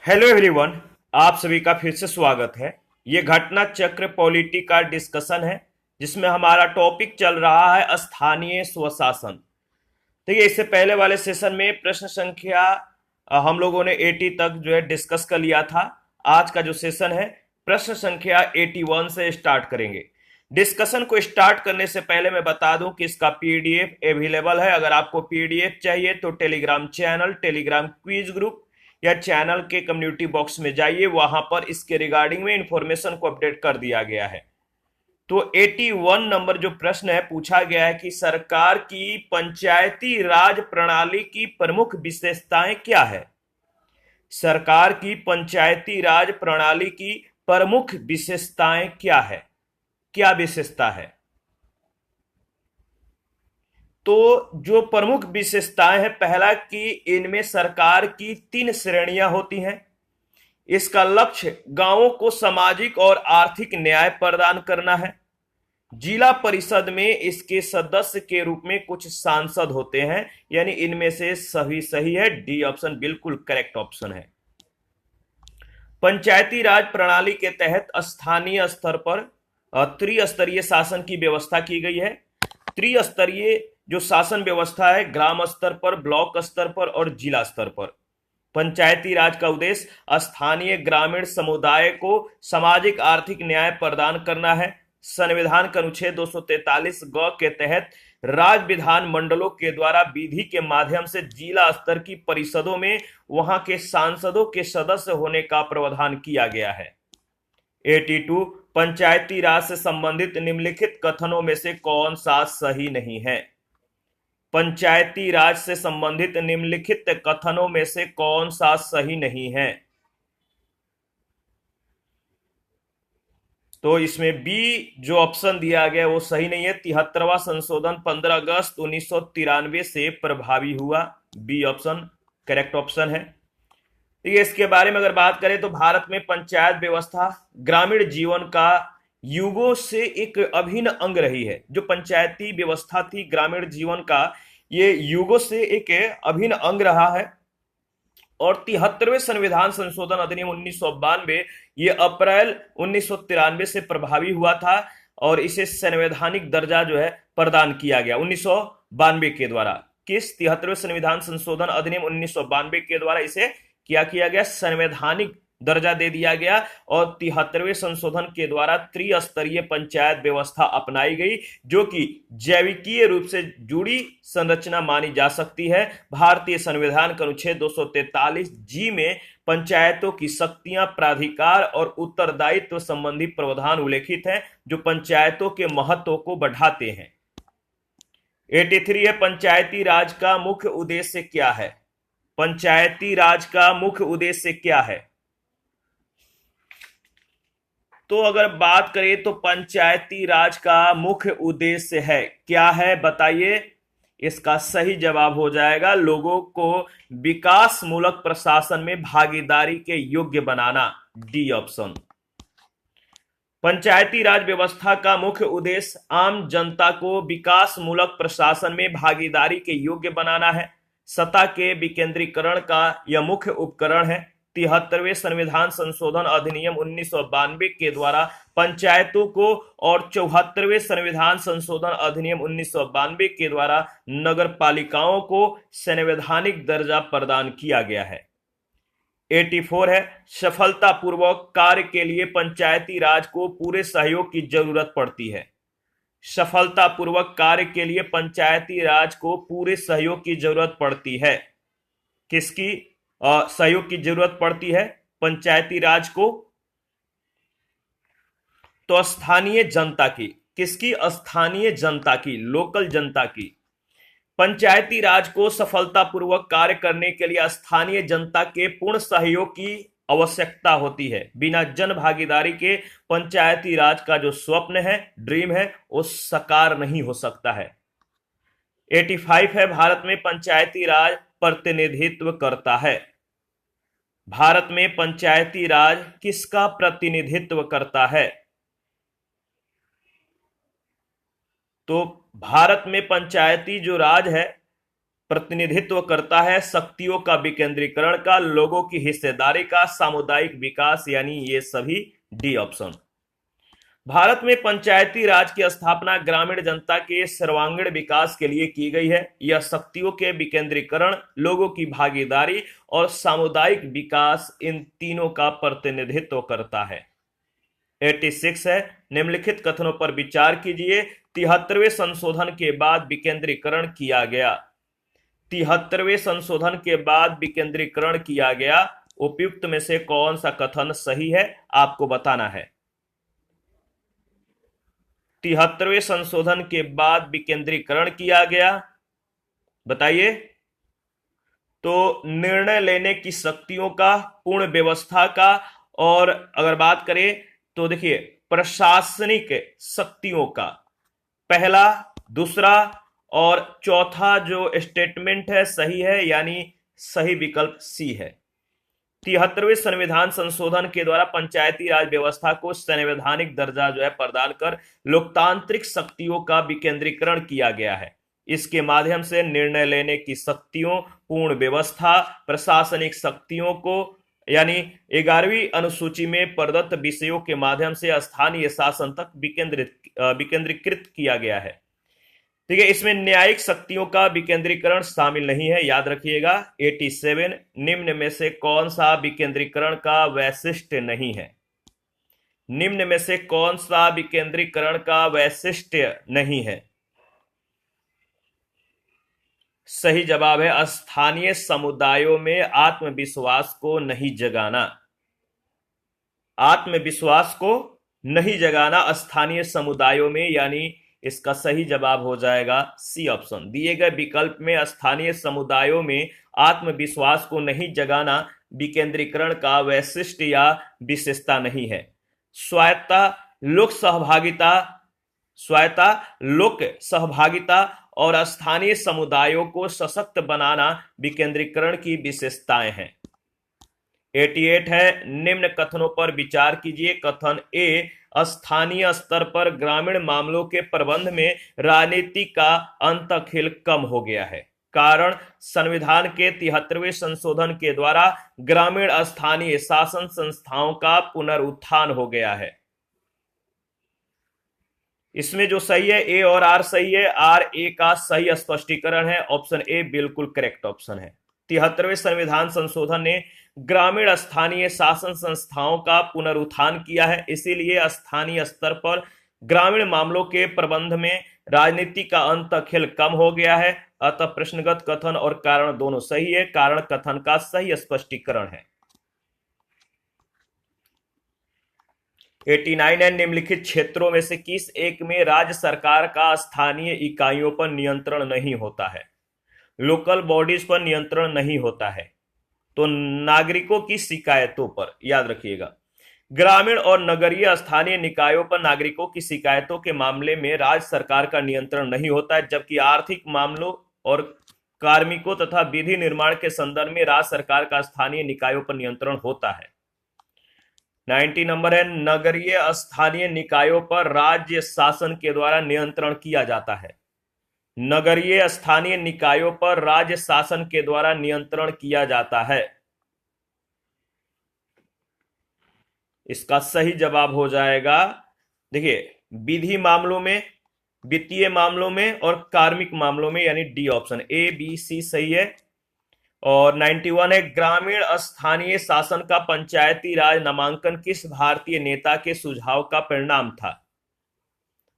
Hello everyone. आप सभी का फिर से स्वागत है। ये घटना चक्र पॉलिटी का डिस्कशन है जिसमें हमारा टॉपिक चल रहा है स्थानीय स्वशासन। देखिए, इससे पहले वाले सेशन में प्रश्न संख्या हम लोगों ने 80 तक जो है डिस्कस कर लिया था। आज का जो सेशन है प्रश्न संख्या 81 से स्टार्ट करेंगे। डिस्कशन को स्टार्ट करने से पहले मैं बता दूं कि इसका पीडीएफ अवेलेबल है। अगर आपको पीडीएफ चाहिए तो Telegram channel, Telegram quiz group या चैनल के कम्युनिटी बॉक्स में जाइए, वहां पर इसके रिगार्डिंग में इंफॉर्मेशन को अपडेट कर दिया गया है। तो 81 नंबर जो प्रश्न है पूछा गया है कि सरकार की पंचायती राज प्रणाली की प्रमुख विशेषताएं क्या है। सरकार की पंचायती राज प्रणाली की प्रमुख विशेषताएं क्या है, क्या विशेषता है। तो जो प्रमुख विशेषताएं हैं, पहला कि इनमें सरकार की 3 श्रेणियां होती हैं। इसका लक्ष्य गांवों को सामाजिक और आर्थिक न्याय प्रदान करना है। जिला परिषद में इसके सदस्य के रूप में कुछ सांसद होते हैं, यानी इनमें से सभी सही है। डी ऑप्शन बिल्कुल करेक्ट ऑप्शन है। पंचायती राज प्रणाली के तहत स्थानीय स्तर पर त्रिस्तरीय शासन की व्यवस्था की गई है। त्रिस्तरीय जो शासन व्यवस्था है, ग्राम स्तर पर, ब्लॉक स्तर पर और जिला स्तर पर। पंचायती राज का उद्देश्य स्थानीय ग्रामीण समुदाय को सामाजिक आर्थिक न्याय प्रदान करना है। संविधान के अनुच्छेद 243 ग के तहत राज्य विधान मंडलों के द्वारा विधि के माध्यम से जिला स्तर की परिषदों में वहां के सांसदों के सदस्य होने का प्रावधान किया गया है। 82 पंचायती राज से संबंधित निम्नलिखित कथनों में से कौन सा सही नहीं है। पंचायती राज से संबंधित निम्नलिखित कथनों में से कौन सा सही नहीं है। तो इसमें बी जो ऑप्शन दिया गया वो सही नहीं है। 73वां संशोधन 15 अगस्त 1993 से प्रभावी हुआ। बी ऑप्शन करेक्ट ऑप्शन है। ठीक है, इसके बारे में अगर बात करें तो भारत में पंचायत व्यवस्था ग्रामीण जीवन का युगों से एक अभिन्न अंग रही है। जो पंचायती व्यवस्था थी ग्रामीण जीवन का, ये युगों से एक अभिन्न अंग रहा है। और 73वें संविधान संशोधन अधिनियम 1992 ये अप्रैल 1993 से प्रभावी हुआ था और इसे संवैधानिक दर्जा जो है प्रदान किया गया 1992 के द्वारा। किस 73वें संविधान संशोधन अधिनियम 1992 के द्वारा इसे क्या किया गया, संवैधानिक दर्जा दे दिया गया। और 73वें संशोधन के द्वारा त्रिस्तरीय पंचायत व्यवस्था अपनाई गई, जो कि जैविकीय रूप से जुड़ी संरचना मानी जा सकती है। भारतीय संविधान के अनुच्छेद 243 जी में पंचायतों की शक्तियां, प्राधिकार और उत्तरदायित्व संबंधी प्रावधान उल्लेखित हैं, जो पंचायतों के महत्व को बढ़ाते हैं। 83 है पंचायती राज का मुख्य उद्देश्य क्या है। पंचायती राज का मुख्य उद्देश्य क्या है। तो अगर बात करें तो पंचायती राज का मुख्य उद्देश्य है, क्या है बताइए। इसका सही जवाब हो जाएगा लोगों को विकास मूलक प्रशासन में भागीदारी के योग्य बनाना। D option. पंचायती राज व्यवस्था का मुख्य उद्देश्य आम जनता को विकास मूलक प्रशासन में भागीदारी के योग्य बनाना है। सत्ता के विकेंद्रीकरण का यह मुख्य उपकरण है। 73वें संविधान संशोधन अधिनियम 1992 के द्वारा पंचायतों को और 74वें संविधान संशोधन अधिनियम 1992 के द्वारा नगर पालिकाओं को संवैधानिक दर्जा प्रदान किया गया है। 84 है सफलतापूर्वक कार्य के लिए पंचायती राज को पूरे सहयोग की जरूरत पड़ती है। सफलतापूर्वक कार्य के लिए पंचायती राज को पूरे सहयोग की जरूरत पड़ती है। किसकी सहयोग की जरूरत पड़ती है पंचायती राज को? तो स्थानीय जनता की। किसकी? स्थानीय जनता की, लोकल जनता की। पंचायती राज को सफलतापूर्वक कार्य करने के लिए स्थानीय जनता के पूर्ण सहयोग की आवश्यकता होती है। बिना जन भागीदारी के पंचायती राज का जो स्वप्न है, ड्रीम है, वो साकार नहीं हो सकता है। 85 है भारत में पंचायती राज प्रतिनिधित्व करता है। भारत में पंचायती राज किसका प्रतिनिधित्व करता है? तो भारत में पंचायती जो राज है प्रतिनिधित्व करता है शक्तियों का विकेंद्रीकरण का, लोगों की हिस्सेदारी का, सामुदायिक विकास, यानी ये सभी डी ऑप्शन। भारत में पंचायती राज की स्थापना ग्रामीण जनता के सर्वांगीण विकास के लिए की गई है। यह शक्तियों के विकेंद्रीकरण, लोगों की भागीदारी और सामुदायिक विकास, इन तीनों का प्रतिनिधित्व करता है। 86 है, निम्नलिखित कथनों पर विचार कीजिए। 73वें संशोधन के बाद विकेंद्रीकरण किया गया। 73वें संशोधन के बाद विकेंद्रीकरण किया गया। उपयुक्त में से कौन सा कथन सही है, आपको बताना है। 73वें संशोधन के बाद विकेंद्रीकरण किया गया, बताइए। तो निर्णय लेने की शक्तियों का, पूर्ण व्यवस्था का, और अगर बात करें तो देखिए प्रशासनिक शक्तियों का, पहला, दूसरा और चौथा जो स्टेटमेंट है सही है, यानी सही विकल्प सी है। 73वें संविधान संशोधन के द्वारा पंचायती राज व्यवस्था को संवैधानिक दर्जा जो है प्रदान कर लोकतांत्रिक शक्तियों का विकेंद्रीकरण किया गया है। इसके माध्यम से निर्णय लेने की शक्तियों, पूर्ण व्यवस्था, प्रशासनिक शक्तियों को, यानी 11वीं अनुसूची में प्रदत्त विषयों के माध्यम से स्थानीय शासन तक विकेंद्रीकृत किया गया है। ठीक है, इसमें न्यायिक शक्तियों का विकेंद्रीकरण शामिल नहीं है, याद रखिएगा। 87, निम्न में से कौन सा विकेंद्रीकरण का वैशिष्ट नहीं है? निम्न में से कौन सा विकेंद्रीकरण का वैशिष्ट नहीं है? सही जवाब है स्थानीय समुदायों में आत्मविश्वास को नहीं जगाना। आत्मविश्वास को नहीं जगाना स्थानीय समुदायों में, यानी इसका सही जवाब हो जाएगा सी ऑप्शन। दिए गए विकल्प में स्थानीय समुदायों में आत्मविश्वास को नहीं जगाना विकेंद्रीकरण का वैशिष्ट या विशेषता नहीं है। स्वायत्ता, लोक सहभागिता और स्थानीय समुदायों को सशक्त बनाना विकेंद्रीकरण की विशेषताएं हैं। 88 है, निम्न कथनों पर विचार कीजिए। कथन ए, स्थानीय स्तर पर ग्रामीण मामलों के प्रबंध में राजनीति का अंतःखेल कम हो गया है। कारण, संविधान के 73वें संशोधन के द्वारा ग्रामीण स्थानीय शासन संस्थाओं का पुनरुत्थान हो गया है। इसमें जो सही है ए और आर सही है। आर ए का सही स्पष्टीकरण है। ऑप्शन ए बिल्कुल करेक्ट ऑप्शन है। 73वें संविधान संशोधन ने ग्रामीण स्थानीय शासन संस्थाओं का पुनरुत्थान किया है, इसीलिए स्थानीय स्तर पर ग्रामीण मामलों के प्रबंध में राजनीति का अंतःखेल कम हो गया है। अतः प्रश्नगत कथन और कारण दोनों सही है। कारण कथन का सही स्पष्टीकरण है। 89 है, निम्नलिखित क्षेत्रों में से किस एक में राज्य सरकार का स्थानीय इकाइयों पर नियंत्रण नहीं होता है? लोकल बॉडीज पर नियंत्रण नहीं होता है। तो नागरिकों की शिकायतों पर, याद रखिएगा। ग्रामीण और नगरीय स्थानीय निकायों पर नागरिकों की शिकायतों के मामले में राज्य सरकार का नियंत्रण नहीं होता है, जबकि आर्थिक मामलों और कार्मिकों तथा विधि निर्माण के संदर्भ में राज्य सरकार का स्थानीय निकायों पर नियंत्रण होता है। 90 नंबर है, नगरीय स्थानीय निकायों पर राज्य शासन के द्वारा नियंत्रण किया जाता है। नगरीय स्थानीय निकायों पर राज्य शासन के द्वारा नियंत्रण किया जाता है। इसका सही जवाब हो जाएगा, देखिए, विधि मामलों में, वित्तीय मामलों में और कार्मिक मामलों में, यानी D option. A B C सही है। और 91 है, ग्रामीण स्थानीय शासन का पंचायती राज नामांकन किस भारतीय नेता के सुझाव का परिणाम था?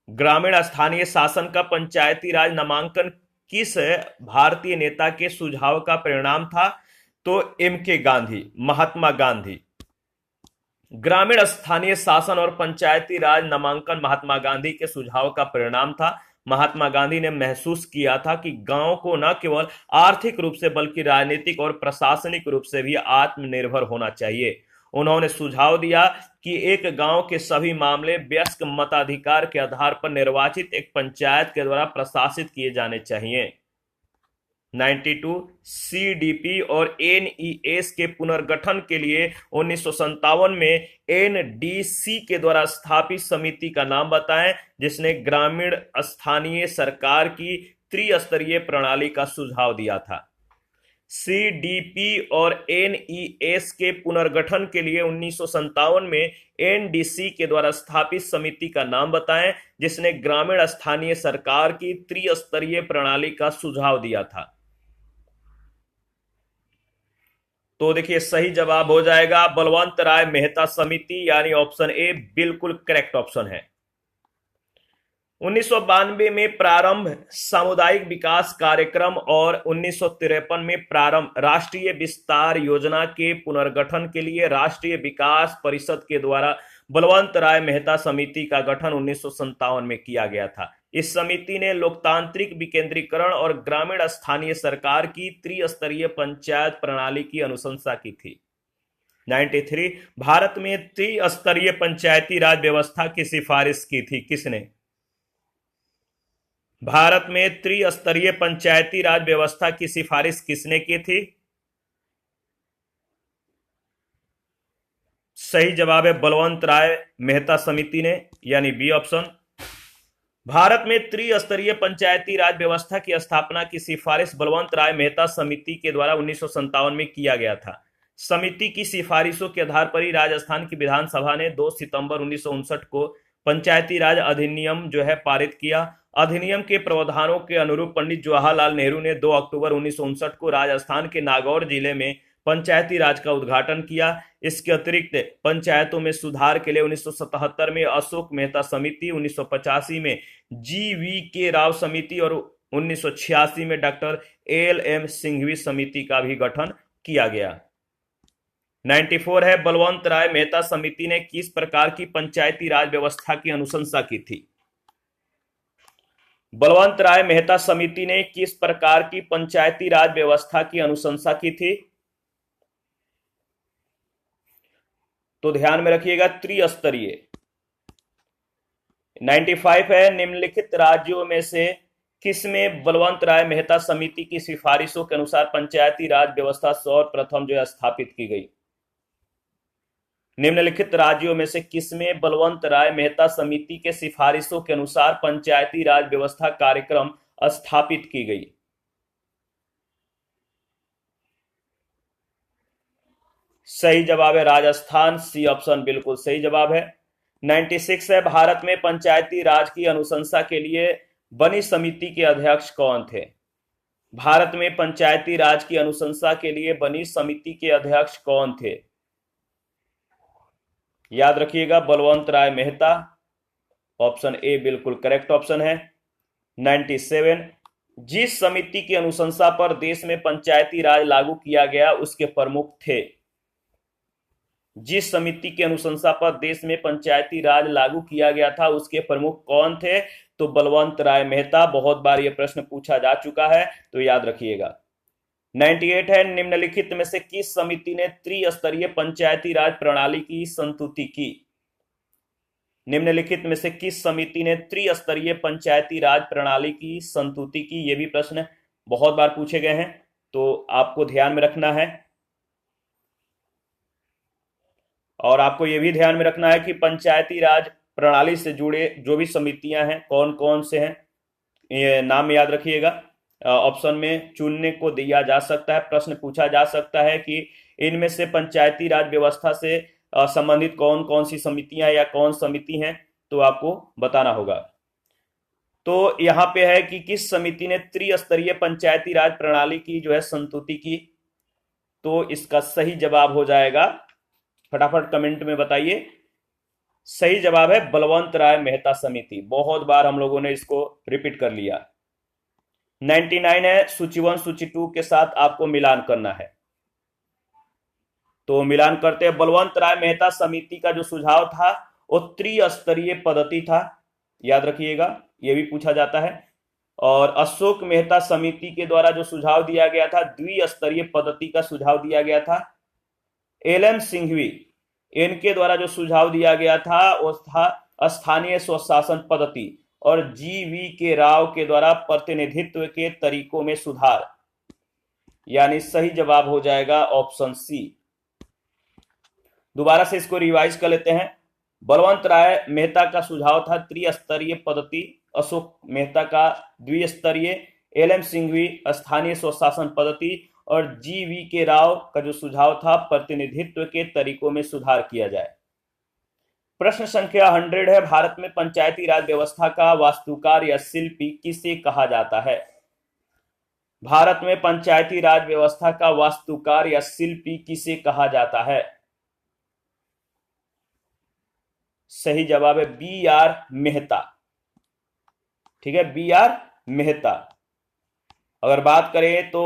ग्रामीण स्थानीय शासन का पंचायती राज नामांकन किस भारतीय नेता के सुझाव का परिणाम था? तो एम.के. गांधी, महात्मा गांधी। ग्रामीण स्थानीय शासन और पंचायती राज नामांकन महात्मा गांधी के सुझाव का परिणाम था। महात्मा गांधी ने महसूस किया था कि गांव को न केवल आर्थिक रूप से बल्कि राजनीतिक और प्रशासनिक रूप से भी आत्मनिर्भर होना चाहिए। उन्होंने सुझाव दिया कि एक गांव के सभी मामले वयस्क मताधिकार के आधार पर निर्वाचित एक पंचायत के द्वारा प्रशासित किए जाने चाहिए। 92 सीडीपी और एनईएस के पुनर्गठन के लिए 1957 में एनडीसी के द्वारा स्थापित समिति का नाम बताएं, जिसने ग्रामीण स्थानीय सरकार की त्रिस्तरीय प्रणाली का सुझाव दिया था। सीडीपी और एनईएस के पुनर्गठन के लिए 1957 में एनडीसी के द्वारा स्थापित समिति का नाम बताएं जिसने ग्रामीण स्थानीय सरकार की त्रिस्तरीय प्रणाली का सुझाव दिया था। तो देखिए सही जवाब हो जाएगा बलवंत राय मेहता समिति, यानी ऑप्शन ए बिल्कुल करेक्ट ऑप्शन है। 1992 में प्रारंभ सामुदायिक विकास कार्यक्रम और 1953 में प्रारंभ राष्ट्रीय विस्तार योजना के पुनर्गठन के लिए राष्ट्रीय विकास परिषद के द्वारा बलवंत राय मेहता समिति का गठन 1957 में किया गया था। इस समिति ने लोकतांत्रिक विकेंद्रीकरण और ग्रामीण स्थानीय सरकार की त्रिस्तरीय पंचायत प्रणाली की अनुशंसा की थी। 93 भारत में त्रिस्तरीय पंचायती राज व्यवस्था की सिफारिश की थी किसने? भारत में त्रिस्तरीय पंचायती राज व्यवस्था की सिफारिश किसने की थी? सही जवाब है बलवंत राय मेहता समिति ने, यानी बी ऑप्शन। भारत में त्रिस्तरीय पंचायती राज व्यवस्था की स्थापना की सिफारिश बलवंत राय मेहता समिति के द्वारा 1957 में किया गया था। समिति की सिफारिशों के आधार पर ही राजस्थान की विधानसभा ने 2 सितंबर 1959 को पंचायती राज अधिनियम जो है पारित किया। अधिनियम के प्रावधानों के अनुरूप पंडित जवाहरलाल नेहरू ने 2 अक्टूबर 1959 को राजस्थान के नागौर जिले में पंचायती राज का उद्घाटन किया। इसके अतिरिक्त पंचायतों में सुधार के लिए 1977 में अशोक मेहता समिति, 1985 में GV राव समिति और 1986 में डॉक्टर LM सिंघवी समिति का भी गठन किया गया। 94 है बलवंत राय मेहता समिति ने किस प्रकार की पंचायती राज व्यवस्था की अनुशंसा की थी? बलवंत राय मेहता समिति ने किस प्रकार की पंचायती राज व्यवस्था की अनुशंसा की थी? तो ध्यान में रखिएगा त्रिस्तरीय। 95 है निम्नलिखित राज्यों में से किसमें बलवंत राय मेहता समिति की सिफारिशों के अनुसार पंचायती राज व्यवस्था सर्वप्रथम जो है स्थापित की गई? निम्नलिखित राज्यों में से किसमें बलवंत राय मेहता समिति के सिफारिशों के अनुसार पंचायती राज व्यवस्था कार्यक्रम स्थापित की गई? सही जवाब है राजस्थान, सी ऑप्शन बिल्कुल सही जवाब है। 96 है भारत में पंचायती राज की अनुशंसा के लिए बनी समिति के अध्यक्ष कौन थे? भारत में पंचायती राज की अनुशंसा के लिए बनी समिति के अध्यक्ष कौन थे? याद रखिएगा बलवंत राय मेहता, ऑप्शन ए बिल्कुल करेक्ट ऑप्शन है। 97 जिस समिति की अनुशंसा पर देश में पंचायती राज लागू किया गया उसके प्रमुख थे? जिस समिति की अनुशंसा पर देश में पंचायती राज लागू किया गया था उसके प्रमुख कौन थे? तो बलवंत राय मेहता। बहुत बार यह प्रश्न पूछा जा चुका है तो याद रखिएगा। 98 है निम्नलिखित में से किस समिति ने त्रिस्तरीय पंचायती राज प्रणाली की संस्तुति की? निम्नलिखित में से किस समिति ने त्रिस्तरीय पंचायती राज प्रणाली की संस्तुति की? ये भी प्रश्न बहुत बार पूछे गए हैं तो आपको ध्यान में रखना है। और आपको यह भी ध्यान में रखना है कि पंचायती राज प्रणाली से जुड़े जो भी समितियां हैं कौन कौन से हैं ये नाम याद रखिएगा। ऑप्शन में चुनने को दिया जा सकता है, प्रश्न पूछा जा सकता है कि इनमें से पंचायती राज व्यवस्था से संबंधित कौन कौन सी समितियां या कौन समिति हैं, तो आपको बताना होगा। तो यहाँ पे है कि किस समिति ने त्रिस्तरीय पंचायती राज प्रणाली की जो है संस्तुति की? तो इसका सही जवाब हो जाएगा, फटाफट कमेंट में बताइए। सही जवाब है बलवंत राय मेहता समिति। बहुत बार हम लोगों ने इसको रिपीट कर लिया। 99 है सूची 1 सूची 2 के साथ आपको मिलान करना है, तो मिलान करते हैं। बलवंत राय मेहता समिति का जो सुझाव था वो त्रिस्तरीय पद्धति था, याद रखिएगा, यह भी पूछा जाता है। और अशोक मेहता समिति के द्वारा जो सुझाव दिया गया था द्विस्तरीय पद्धति का सुझाव दिया गया था। LM सिंघवी इनके द्वारा जो सुझाव दिया गया था वो था स्थानीय स्वशासन पद्धति। और GV राव के द्वारा प्रतिनिधित्व के तरीकों में सुधार, यानी सही जवाब हो जाएगा ऑप्शन सी। दोबारा से इसको रिवाइज कर लेते हैं। बलवंत राय मेहता का सुझाव था त्रिस्तरीय पद्धति, अशोक मेहता का द्विस्तरीय, एल.एम. सिंघवी स्थानीय स्वशासन पद्धति, और जी.वी. के राव का जो सुझाव था प्रतिनिधित्व के तरीकों में सुधार किया जाए। प्रश्न संख्या 100 है, भारत में पंचायती राज व्यवस्था का वास्तुकार या शिल्पी किसे कहा जाता है? भारत में पंचायती राज व्यवस्था का वास्तुकार या शिल्पी किसे कहा जाता है? सही जवाब है बी.आर. मेहता। ठीक है, बी.आर. मेहता। अगर बात करें तो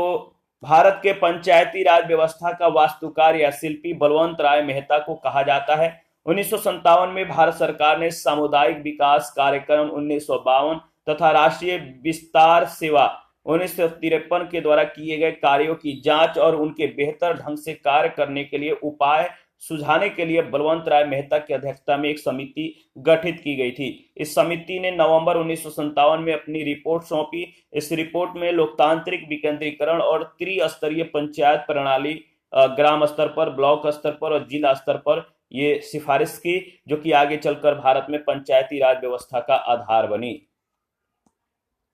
भारत के पंचायती राज व्यवस्था का वास्तुकार या शिल्पी बलवंत राय मेहता को कहा जाता है। 1957 में भारत सरकार ने सामुदायिक विकास कार्यक्रम 1952 तथा राष्ट्रीय विस्तार सेवा 1953 के द्वारा किए गए कार्यों की जांच और उनके बेहतर ढंग से कार्य करने के लिए उपाय सुझाने के लिए बलवंत राय मेहता की अध्यक्षता में एक समिति गठित की गई थी। इस समिति ने नवंबर 1957 में अपनी रिपोर्ट सौंपी। इस रिपोर्ट में लोकतांत्रिक विकेंद्रीकरण और त्रिस्तरीय पंचायत प्रणाली ग्राम स्तर पर, ब्लॉक स्तर पर और जिला स्तर पर ये सिफारिश की, जो कि आगे चलकर भारत में पंचायती राज व्यवस्था का आधार बनी।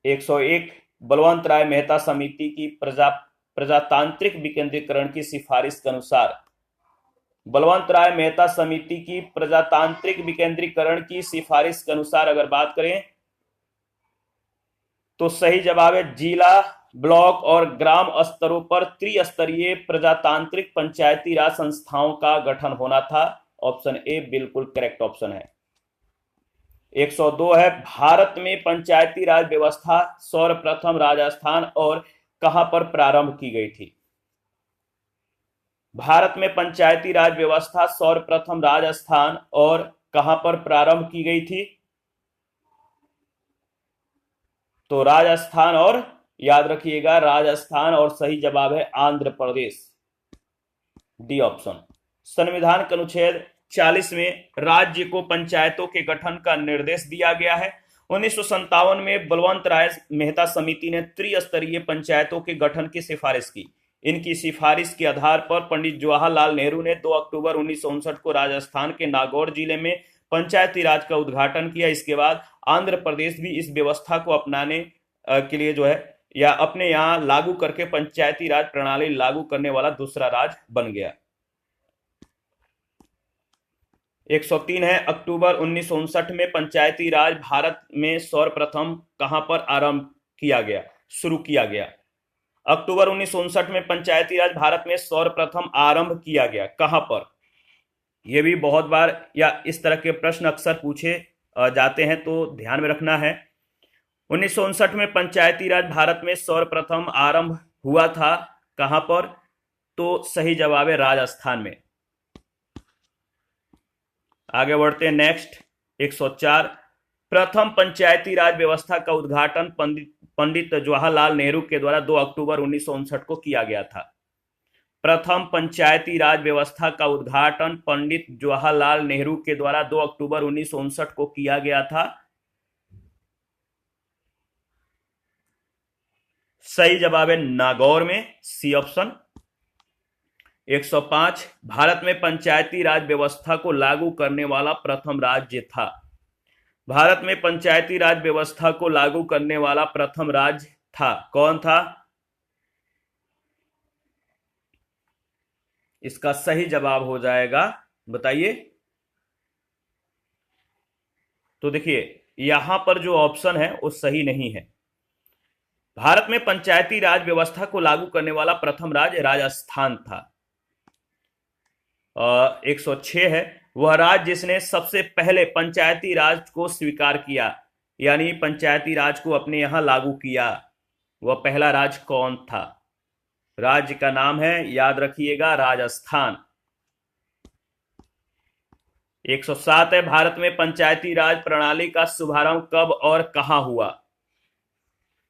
101 बलवंत राय मेहता समिति की प्रजातांत्रिक विकेंद्रीकरण की सिफारिश के अनुसार, बलवंत राय मेहता समिति की प्रजातांत्रिक विकेंद्रीकरण की सिफारिश के अनुसार अगर बात करें तो सही जवाब है जिला, ब्लॉक और ग्राम स्तरों पर त्रिस्तरीय प्रजातांत्रिक पंचायती राज संस्थाओं का गठन होना था। ऑप्शन ए बिल्कुल करेक्ट ऑप्शन है। 102 है, भारत में पंचायती राज व्यवस्था सर्वप्रथम राजस्थान और कहां पर प्रारंभ की गई थी? भारत में पंचायती राज व्यवस्था सर्वप्रथम राजस्थान और कहां पर प्रारंभ की गई थी? तो राजस्थान, और याद रखिएगा राजस्थान, और सही जवाब है आंध्र प्रदेश, डी ऑप्शन। संविधान के अनुच्छेद 40 में राज्य को पंचायतों के गठन का निर्देश दिया गया है। 1957 में बलवंत राय मेहता समिति ने त्रिस्तरीय पंचायतों के गठन की सिफारिश की। इनकी सिफारिश के आधार पर पंडित जवाहरलाल नेहरू ने 2 अक्टूबर 1959 को राजस्थान के नागौर जिले में पंचायती राज का उद्घाटन किया। इसके बाद आंध्र प्रदेश भी इस व्यवस्था को अपनाने के लिए जो है या अपने यहां लागू करके पंचायती राज प्रणाली लागू करने वाला दूसरा राज्य बन गया। 103 है, अक्टूबर 1959 में पंचायती राज भारत में सर्वप्रथम कहां पर आरंभ किया गया, शुरू किया गया? अक्टूबर 1959 में पंचायती राज भारत में सर्वप्रथम आरंभ किया गया, कहां पर? यह भी बहुत बार या इस तरह के प्रश्न अक्सर पूछे जाते हैं, तो ध्यान में रखना है। 1959 में पंचायती राज भारत में सर्वप्रथम आरंभ हुआ था, कहां पर? तो सही जवाब है राजस्थान में। आगे बढ़ते हैं नेक्स्ट। 104, प्रथम पंचायती राज व्यवस्था का उद्घाटन पंडित जवाहरलाल नेहरू के द्वारा 2 अक्टूबर 1959 को किया गया था। प्रथम पंचायती राज व्यवस्था का उद्घाटन पंडित जवाहरलाल नेहरू के द्वारा 2 अक्टूबर 1959 को किया गया था। सही जवाब है नागौर में, सी ऑप्शन। 105, भारत में पंचायती राज व्यवस्था को लागू करने वाला प्रथम राज्य था। भारत में पंचायती राज व्यवस्था को लागू करने वाला प्रथम राज्य था, कौन था? इसका सही जवाब हो जाएगा, बताइए। तो देखिए यहां पर जो ऑप्शन है वो सही नहीं है। भारत में पंचायती राज व्यवस्था को लागू करने वाला प्रथम राज्य राजस्थान था। 106 है, वह राज्य जिसने सबसे पहले पंचायती राज को स्वीकार किया, यानी पंचायती राज को अपने यहां लागू किया, वह पहला राज्य कौन था? राज्य का नाम है, याद रखिएगा, राजस्थान। 107 है, भारत में पंचायती राज प्रणाली का शुभारंभ कब और कहां हुआ?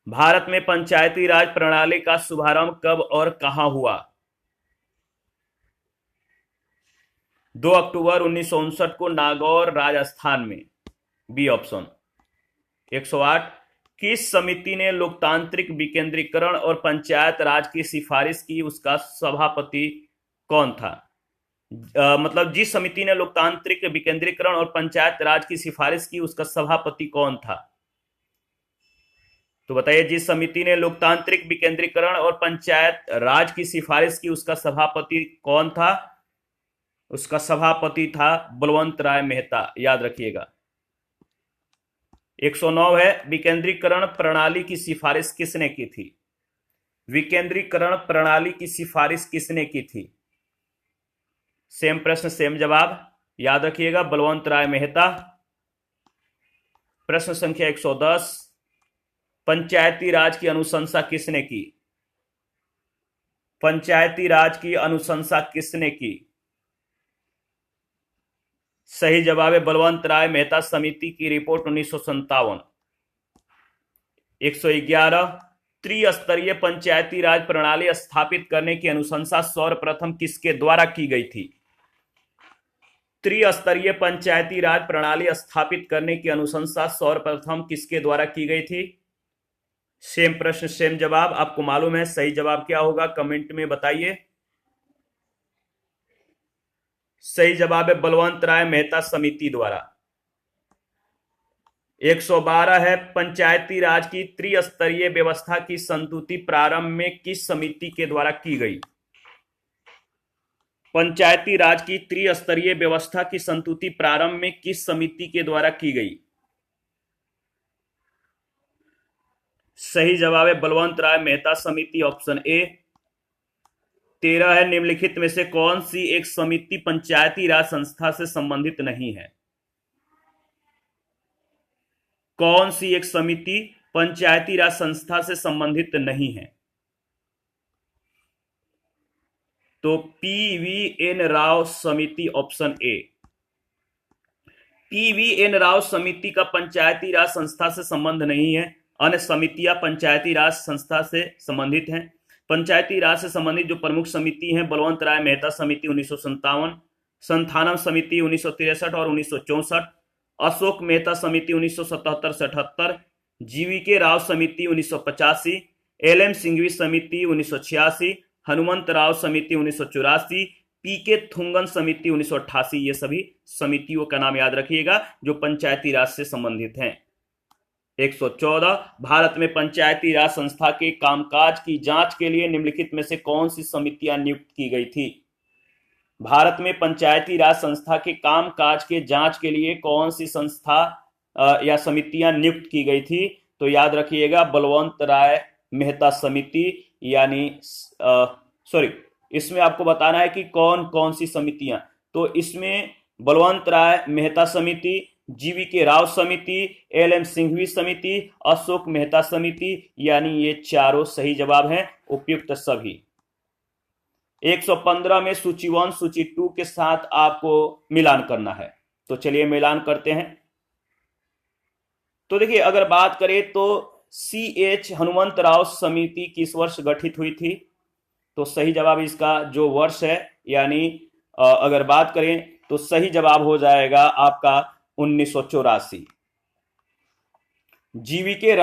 भारत में पंचायती राज प्रणाली का शुभारंभ कब और कहां हुआ? 2 अक्टूबर 1959 को नागौर, राजस्थान में, बी ऑप्शन। 108, किस समिति ने लोकतांत्रिक विकेंद्रीकरण और पंचायत राज की सिफारिश की, उसका सभापति कौन था? मतलब जिस समिति ने लोकतांत्रिक विकेंद्रीकरण और पंचायत राज की सिफारिश की, उसका सभापति कौन था? तो बताइए, जिस समिति ने लोकतांत्रिक विकेंद्रीकरण और पंचायत राज की सिफारिश की, उसका सभापति कौन था? उसका सभापति था बलवंत राय मेहता, याद रखिएगा। 109 है, विकेंद्रीकरण प्रणाली की सिफारिश किसने की थी? विकेंद्रीकरण प्रणाली की सिफारिश किसने की थी? सेम प्रश्न सेम जवाब, याद रखिएगा, बलवंत राय मेहता। प्रश्न संख्या 110, पंचायती राज की अनुशंसा किसने की? पंचायती राज की अनुशंसा किसने की? सही जवाब है बलवंत राय मेहता समिति की रिपोर्ट 1957। 111, त्रिस्तरीय पंचायती राज प्रणाली स्थापित करने की अनुशंसा सर्वप्रथम किसके द्वारा की गई थी? त्रिस्तरीय पंचायती राज प्रणाली स्थापित करने की अनुशंसा सर्वप्रथम किसके द्वारा की गई थी? सेम प्रश्न सेम जवाब, आपको मालूम है सही जवाब क्या होगा? कमेंट में बताइए। सही जवाब है बलवंत राय मेहता समिति द्वारा। 112 है, पंचायती राज की त्रिस्तरीय व्यवस्था की संतुति प्रारंभ में किस समिति के द्वारा की गई? पंचायती राज की त्रिस्तरीय व्यवस्था की संतुति प्रारंभ में किस समिति के द्वारा की गई? सही जवाब है बलवंत राय मेहता समिति, ऑप्शन ए। 13 है, निम्नलिखित में से कौन सी एक समिति पंचायती राज संस्था से संबंधित नहीं है? कौन सी एक समिति पंचायती राज संस्था से संबंधित नहीं है? तो PVN राव समिति, ऑप्शन ए। PVN राव समिति का पंचायती राज संस्था से संबंध नहीं है, अन्य समितियां पंचायती राज संस्था से संबंधित हैं। पंचायती राज से संबंधित जो प्रमुख समिति हैं, बलवंत राय मेहता समिति 1957, संथानम समिति 1963 और 1964, अशोक मेहता समिति 1977 से 78, GVK राव समिति 1985, LM सिंघवी समिति 1986, हनुमंत राव समिति 1984, PK थुंगन समिति 1988। ये सभी समितियों का नाम याद रखिएगा जो पंचायती राज से संबंधित हैं। 114, भारत में पंचायती राज संस्था के कामकाज की जांच के लिए निम्नलिखित में से कौन सी समितियां नियुक्त की गई थी? भारत में पंचायती राज संस्था के कामकाज के जांच के लिए कौन सी संस्था या समितियां नियुक्त की गई थी? तो याद रखिएगा बलवंत राय मेहता समिति, यानी सॉरी, इसमें आपको बताना है कि कौन कौन सी समितियां। तो इसमें बलवंत राय मेहता समिति, GVK राव समिति, LM सिंघवी समिति, अशोक मेहता समिति, यानी ये चारों सही जवाब हैं, उपयुक्त सभी। 115 में सूची 1 सूची 2 के साथ आपको मिलान करना है, तो चलिए मिलान करते हैं। तो देखिए, अगर बात करें तो CH हनुमंत राव समिति किस वर्ष गठित हुई थी? तो सही जवाब इसका जो वर्ष है, यानी अगर बात करें तो सही जवाब हो जाएगा आपका 1984। GVK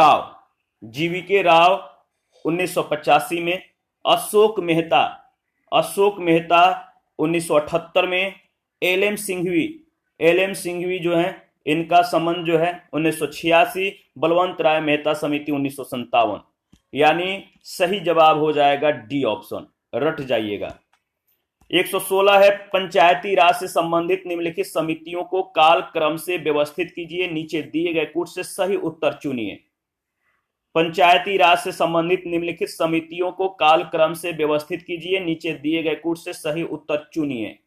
राव 1985 में, अशोक मेहता 1978 में, LM सिंघवी जो है इनका संबंध जो है 1986, बलवंत राय मेहता समिति 1957, यानी सही जवाब हो जाएगा डी ऑप्शन, रट जाइएगा। 116 है, पंचायती राज से संबंधित निम्नलिखित समितियों को काल क्रम से व्यवस्थित कीजिए, नीचे दिए गए कूट से सही उत्तर चुनिए। पंचायती राज से संबंधित निम्नलिखित समितियों को काल क्रम से व्यवस्थित कीजिए, नीचे दिए गए कूट से सही उत्तर चुनिए।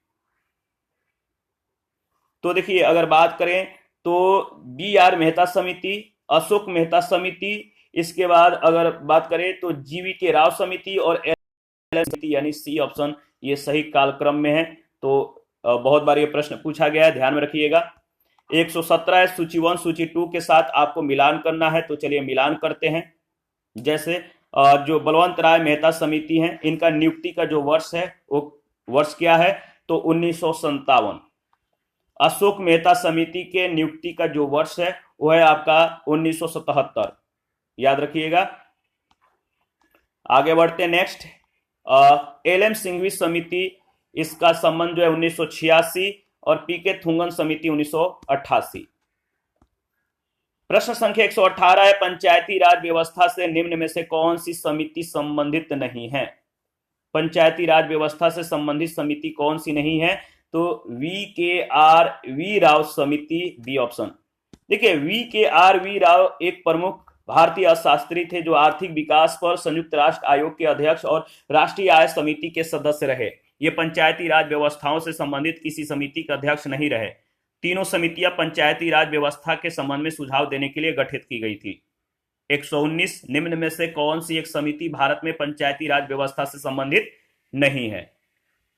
तो देखिए, अगर बात करें तो BR मेहता समिति, अशोक मेहता समिति, इसके बाद अगर बात करें तो GVK राव समिति और LM समिति, यानी सी ऑप्शन ये सही कालक्रम में है। तो बहुत बार ये प्रश्न पूछा गया है, ध्यान में रखिएगा। 117 है, सूची 1 सूची 2 के साथ आपको मिलान करना है, तो चलिए मिलान करते हैं। जैसे जो बलवंत राय मेहता समिति है, इनका नियुक्ति का जो वर्ष है वो वर्ष क्या है? तो 1957। अशोक मेहता समिति के नियुक्ति का जो वर्ष है वो है आपका 1977, याद रखिएगा। आगे बढ़ते हैं नेक्स्ट। LM सिंघवी समिति, इसका संबंध जो है 1986 और PK थुंगन समिति 1988। प्रश्न संख्या 118 है, पंचायती राज व्यवस्था से निम्न में से कौन सी समिति संबंधित नहीं है? पंचायती राज व्यवस्था से संबंधित समिति कौन सी नहीं है? तो वी राव समिति, बी ऑप्शन। देखिए, वी राव एक प्रमुख भारतीय अर्थशास्त्री थे जो आर्थिक विकास पर संयुक्त राष्ट्र आयोग के अध्यक्ष और राष्ट्रीय आय समिति के सदस्य रहे। ये पंचायती राज व्यवस्थाओं से संबंधित किसी समिति के अध्यक्ष नहीं रहे। तीनों समितियां पंचायती राज व्यवस्था के संबंध में सुझाव देने के लिए गठित की गई थी। 119 निम्न में से कौन सी एक समिति भारत में पंचायती राज व्यवस्था से संबंधित नहीं है?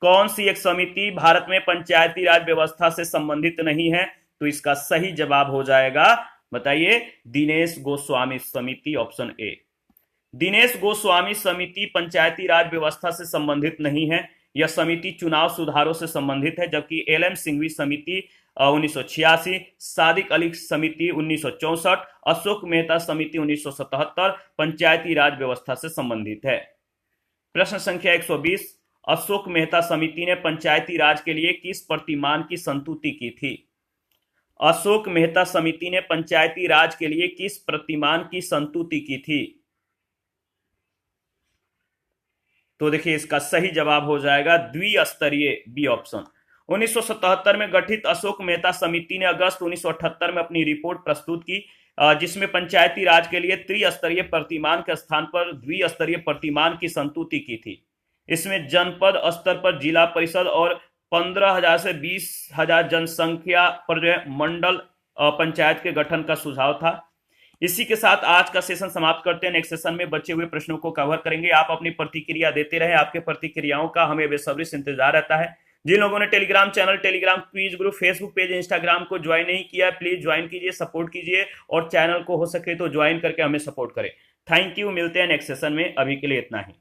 कौन सी एक समिति भारत में पंचायती राज व्यवस्था से संबंधित नहीं है? तो इसका सही जवाब हो जाएगा, बताइए, दिनेश गोस्वामी समिति, ऑप्शन ए। दिनेश गोस्वामी समिति पंचायती राज व्यवस्था से संबंधित नहीं है। यह समिति चुनाव सुधारों से संबंधित है, जबकि एल.एम. सिंघवी समिति 1986, सादिक अली समिति 1964, अशोक मेहता समिति 1977 पंचायती राज व्यवस्था से संबंधित है। प्रश्न संख्या 120, अशोक मेहता समिति ने पंचायती राज के लिए किस प्रतिमान की संस्तुति की थी? अशोक मेहता समिति ने पंचायती राज के लिए किस प्रतिमान की संस्तुति की थी? तो देखिए, इसका सही जवाब हो जाएगा द्विस्तरीय, बी ऑप्शन। 1977 में गठित अशोक मेहता समिति ने अगस्त 1978 में अपनी रिपोर्ट प्रस्तुत की, जिसमें पंचायती राज के लिए त्रिस्तरीय प्रतिमान के स्थान पर द्विस्तरीय प्रतिमान की संस्तुति की थी। इसमें जनपद स्तर पर जिला परिषद और 15,000 से 20,000 जनसंख्या पर जो है मंडल पंचायत के गठन का सुझाव था। इसी के साथ आज का सेशन समाप्त करते हैं। नेक्स्ट सेशन में बचे हुए प्रश्नों को कवर करेंगे। आप अपनी प्रतिक्रिया देते रहे, आपके प्रतिक्रियाओं का हमें बेसब्री से इंतजार रहता है। जिन लोगों ने Telegram channel, Telegram quiz group, Facebook page, Instagram को ज्वाइन नहीं किया, प्लीज ज्वाइन कीजिए, सपोर्ट कीजिए और चैनल को हो सके तो ज्वाइन करके हमें सपोर्ट करें। थैंक यू, मिलते हैं नेक्स्ट सेशन में। अभी के लिए इतना ही।